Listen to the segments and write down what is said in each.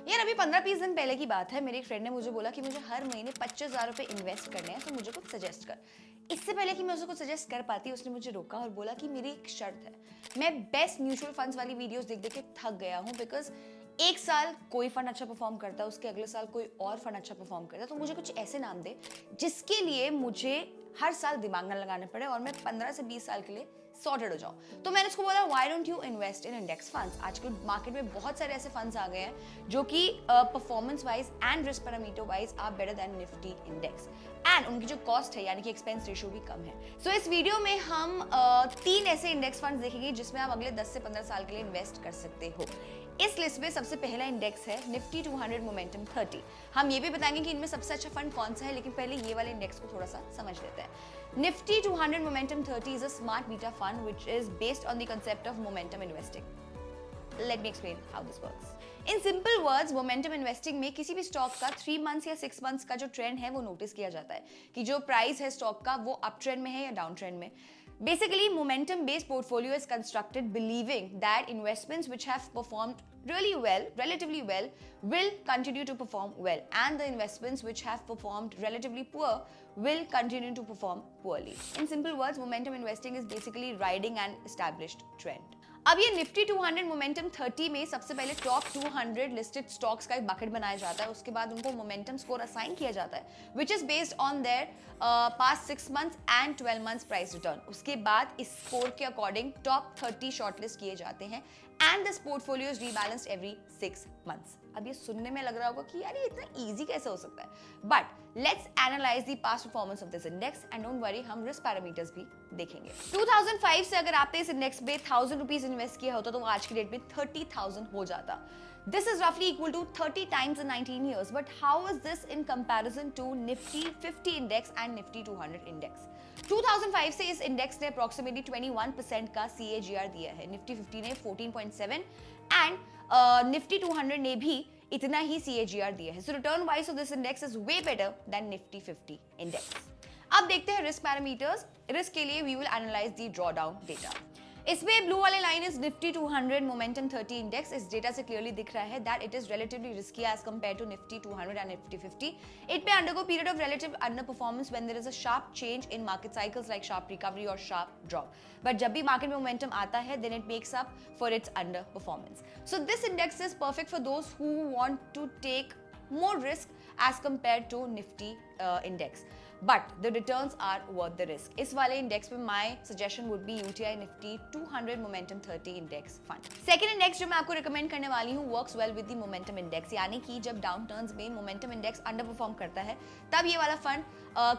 यार अभी 15-20 दिन पहले की बात है, मेरे एक फ्रेंड ने मुझे बोला कि मुझे हर महीने 25,000 रुपए इन्वेस्ट करने हैं, तो मुझे कुछ सजेस्ट कर। इससे पहले कि मैं उसे कुछ सजेस्ट कर पाती, उसने मुझे रोका और बोला कि मेरी एक शर्त है। मैं बेस्ट म्यूचुअल फंड्स वाली वीडियोस देख देख के थक गया हूँ, बिकॉज एक साल कोई फंड अच्छा परफॉर्म करता है, उसके अगले साल कोई और फंड अच्छा परफॉर्म करता है, तो मुझे कुछ ऐसे नाम दे जिसके लिए मुझे हर साल दिमाग ना लगाना पड़े और मैं 15 से 20 साल के लिए सॉर्टेड हो जाऊं। तो मैंने उसको बोला why don't you invest in index funds. आजकल मार्केट में बहुत सारे ऐसे फंड्स आ गए हैं जो कि performance wise and risk parameter wise are better than Nifty index, and उनकी जो कॉस्ट है यानी कि एक्सपेंस रेशियो भी कम है। सो इस वीडियो में हम 3 ऐसे इंडेक्स फंड्स देखेंगे जिसमें आप अगले 10 से 15 साल के लिए इन्वेस्ट कर सकते हो। इस लिस्ट में सबसे पहला इंडेक्स है निफ्टी 200 मोमेंटम 30। हम ये भी बताएंगे कि इनमें सबसे अच्छा फंड कौन सा है, लेकिन पहले ये वाले इंडेक्स को थोड़ा सा समझ लेते हैं। Nifty 200 momentum 30 is a smart beta fund which is based on the concept of momentum investing. Let me explain how this works. In simple words, momentum investing में किसी भी स्टॉक का 3 मंथ्स या 6 मंथ्स का जो ट्रेंड है वो notice किया जाता है कि जो प्राइस है स्टॉक का वो अप ट्रेंड में है या डाउन ट्रेंड में। Basically, momentum-based portfolio is constructed believing that investments which have performed really well, relatively well, will continue to perform well, and the investments which have performed relatively poor will continue to perform poorly. In simple words, momentum investing is basically riding an established trend. अब ये Nifty 200 momentum 30 में सबसे पहले top 200 listed stocks का एक bucket बनाया जाता है, उसके बाद उनको मोमेंटम स्कोर असाइन किया जाता है which is based on their past 6 months and 12 months price return. उसके बाद इस स्कोर के अकॉर्डिंग टॉप 30 शॉर्टलिस्ट किए जाते हैं and this portfolio is rebalanced every 6 months. अब ये सुनने में लग रहा होगा कि यार ये इतना इजी कैसे हो सकता है, but let's analyse the past performance of this index and don't worry, हम रिस्क पैरामीटर्स भी देखेंगे। 2005 से अगर आपने इस इंडेक्स पे 1000 रुपीज इन्वेस्ट किया होता तो आज की डेट में 30,000 हो जाता। This is roughly equal to 30 times in 19 years. But how is this in comparison to Nifty 50 index and Nifty 200 index? 2005 से इस इंडेक्स ने approximately 21% का CAGR दिया है, निफ्टी 50 ने 14.7 एंड निफ्टी 200 ने भी इतना ही CAGR दिया है। So return wise of this index is way better than Nifty 50 index. अब देखते हैं रिस्क पैरामीटर्स। रिस्क के लिए we will analyse the drawdown data. इसमें ब्लू वाले line is Nifty 200 momentum 30 index. इस डेटा से क्लियरली दिख रहा है that it is relatively risky as compare to Nifty 200 and Nifty 50. It may undergo period of relative underperformance when there is a sharp change in market cycles like sharp recovery or sharp drop. But जब भी market में momentum आता है then it makes up for its underperformance. So this index is perfect for those who want to take more risk as compared to Nifty index. But the returns are worth the risk. इस वाले index में my suggestion would be UTI Nifty 200 Momentum 30 Index Fund. Second index जो मैं आपको recommend करने वाली हूँ works well with the Momentum Index, यानी कि जब डाउन टर्न्स में Momentum Index अंडर परफॉर्म करता है तब ये वाला फंड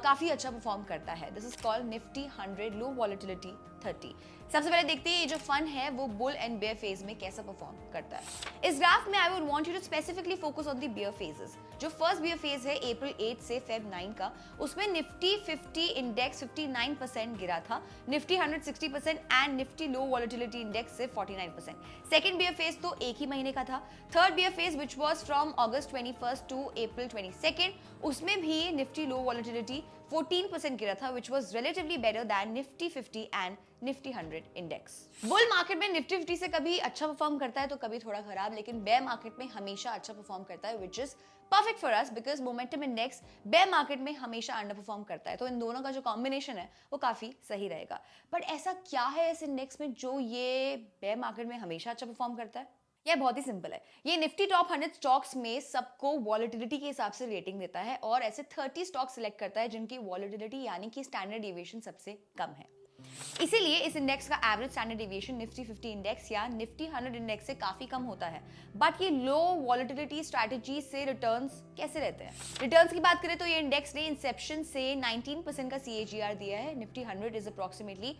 काफी अच्छा परफॉर्म करता है। This is called Nifty 100 low volatility 30। सबसे पहले देखते हैं ये जो फंड है वो बुल एंड बेयर फेज में कैसा परफॉर्म करता है। इस ग्राफ में I would want you to specifically focus on the bear phases. जो फर्स्ट बेयर फेज है अप्रैल 8 से फेब 9 का, उसमें निफ्टी 50 इंडेक्स 59% गिरा था, Nifty 100 60% and Nifty low volatility index से 49%। सेकंड बेयर फेज तो एक ही महीने का था। Third bear phase which was from August 21 to April 22, उसमें भी निफ्टी लो वॉलेटिलिटी 14% गिरा था which was relatively better than Nifty 50 and Nifty 100 index. Bull market में निफ्टी 50 से कभी अच्छा परफॉर्म करता है तो कभी थोड़ा खराब, लेकिन बेयर मार्केट में हमेशा अच्छा परफॉर्म करता है which is perfect for us because momentum index bear market में हमेशा अंडर परफॉर्म करता है। तो इन दोनों का जो कॉम्बिनेशन है वो काफी सही रहेगा। बट ऐसा क्या है इस इंडेक्स में जो ये बेयर मार्केट में हमेशा अच्छा परफॉर्म करता है? यह बहुत ही सिंपल है। ये निफ्टी टॉप 100 स्टॉक्स में सबको वॉलेटिलिटी के हिसाब से रेटिंग देता है और ऐसे 30 स्टॉक सिलेक्ट करता है जिनकी वॉलेटिलिटी यानी कि स्टैंडर्ड डेविएशन सबसे कम है। इसीलिए इस इंडेक्स का average standard deviation Nifty 50 index या निफ्टी 100 इंडेक्स से काफी कम होता है। बट ये लो वॉलेटिलिटी स्ट्रैटेजी से रिटर्न्स कैसे रहते हैं? रिटर्न्स की बात करें तो ये इंडेक्स ने इंसेप्शन से 19% का CAGR दिया है। निफ्टी 100 इज अप्रोक्सीमेटली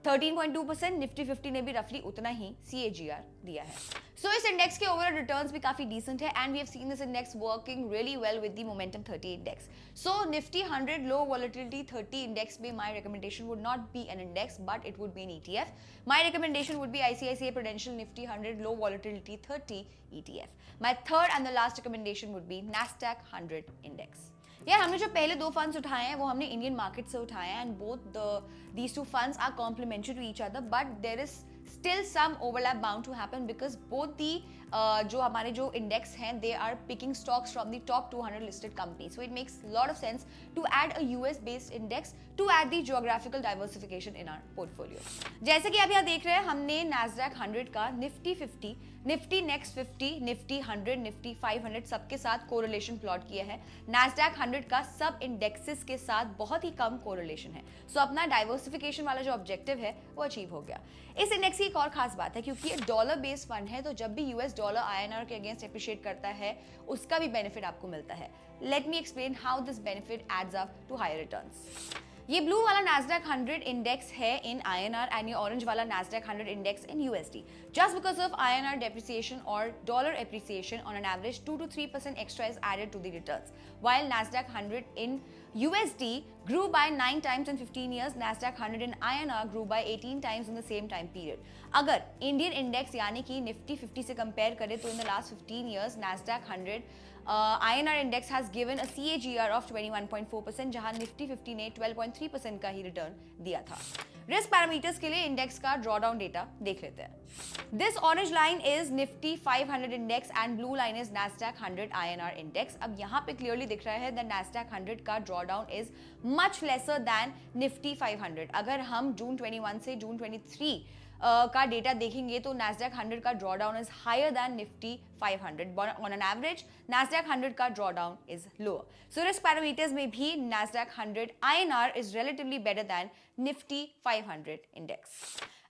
13.2%, निफ्टी 50 ने भी रफली उतना ही CAGR दिया है। सो इस इंडेक्स के ओवरऑल रिटर्न्स भी काफी डिसेंट है and we have seen this index working really well with the momentum 30 index. So Nifty 100 low volatility 30 index में my recommendation would not be an index but it would be an ETF. My recommendation would be ICICI Prudential Nifty 100 low volatility 30 ETF. My third and the last recommendation would be Nasdaq 100 index. यार हमने जो पहले दो funds उठाए हैं वो हमने Indian market से उठाए हैं and both these two funds are complementary to each other but there is still some overlap bound to happen because both the जो हमारे जो इंडेक्स हैं they are picking stocks from the top 200 listed companies, so it makes lot of sense to add a US based index to add the geographical diversification in our portfolio. जैसे कि आप यहाँ देख रहे हैं, हमने नैस्डैक 100 का Nifty 50, Nifty next 50, Nifty 100, Nifty 500 सबके साथ कोरिलेशन प्लॉट किया है। नैस्डैक 100 का सब इंडेक्सेस के साथ बहुत ही कम कोरिलेशन है, सो अपना डाइवर्सिफिकेशन वाला जो ऑब्जेक्टिव है वो अचीव हो गया। इस इंडेक्स की एक और खास बात है, क्योंकि ये डॉलर बेस्ड फंड है, तो जब भी यूएस डॉलर आईएनआर के अगेंस्ट एप्रिशिएट करता है उसका भी बेनिफिट आपको मिलता है। Let me explain how this benefit adds up to higher returns. ये ब्लू वाला नैस्डैक 100 इंडेक्स है इन INR एंड ये ऑरेंज वाला Nasdaq 100 index in USD। Just because of INR depreciation or dollar appreciation, on an average 2 to 3% extra is added to the returns. While Nasdaq 100 in USD grew by 9 times in 15 years, Nasdaq 100 in INR grew by 18 times in the same time period. अगर Indian index यानी कि Nifty 50 से compare करें तो in the last 15 years Nasdaq 100 INR index has given a CAGR of 21.4%, जहां Nifty 50 ने 12.3% का ही return दिया था। रिस्क पैरामीटर्स के लिए इंडेक्स का ड्रॉडाउन डेटा देख लेते हैं। This orange line is Nifty 500 index and blue line is Nasdaq 100 INR index. अब यहाँ पे क्लियरली दिख रहा है दैट नैस्डैक 100 का drawdown is much lesser than Nifty 500। अगर हम जून 21 से जून 23 का डेटा देखेंगे तो नैस्डैक 100 का drawdown is higher than Nifty 500। On an average Nasdaq 100 का drawdown is lower. So risk parameters में भी Nasdaq 100 INR is relatively better than Nifty 500 index.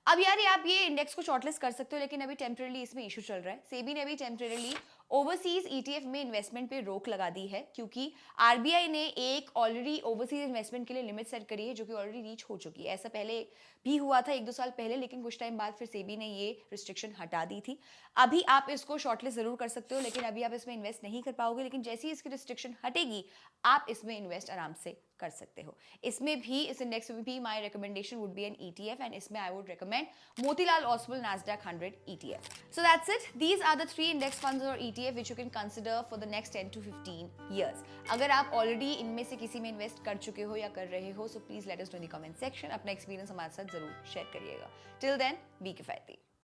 अब यार आप ये इंडेक्स को शॉर्टलिस्ट कर सकते हो, लेकिन अभी टेम्परेरी इसमें इशू चल रहा है। सेबी ने अभी टेम्परेरी ओवरसीज ETF में इन्वेस्टमेंट पे रोक लगा दी है, क्योंकि RBI ने एक ऑलरेडी ओवरसीज इन्वेस्टमेंट के लिए लिमिट सेट करी है जो कि ऑलरेडी रीच हो चुकी है। ऐसा पहले भी हुआ था 1-2 साल पहले, लेकिन कुछ टाइम बाद फिर सेबी ने ये रिस्ट्रिक्शन हटा दी थी। अभी आप इसको शॉर्टलिस्ट जरूर कर सकते हो, लेकिन अभी आप इसमें इन्वेस्ट नहीं कर पाओगे, लेकिन जैसे ही इसकी रिस्ट्रिक्शन हटेगी आप इसमें इन्वेस्ट आराम से कर सकते हो। इसमें भी, इस इंडेक्स में भी my recommendation would be an ETF and इसमें I would recommend Motilal Oswal Nasdaq 100 ETF। So that's it. These are the 3 index funds और ETF which you can consider for the next 10 to 15 years. अगर आप already इनमें से किसी में invest कर चुके हो या कर रहे हो, so please let us know in the comment section। अपना एक्सपीरियंस हमारे साथ जरूर शेयर करिएगा। Till then, be किफायती।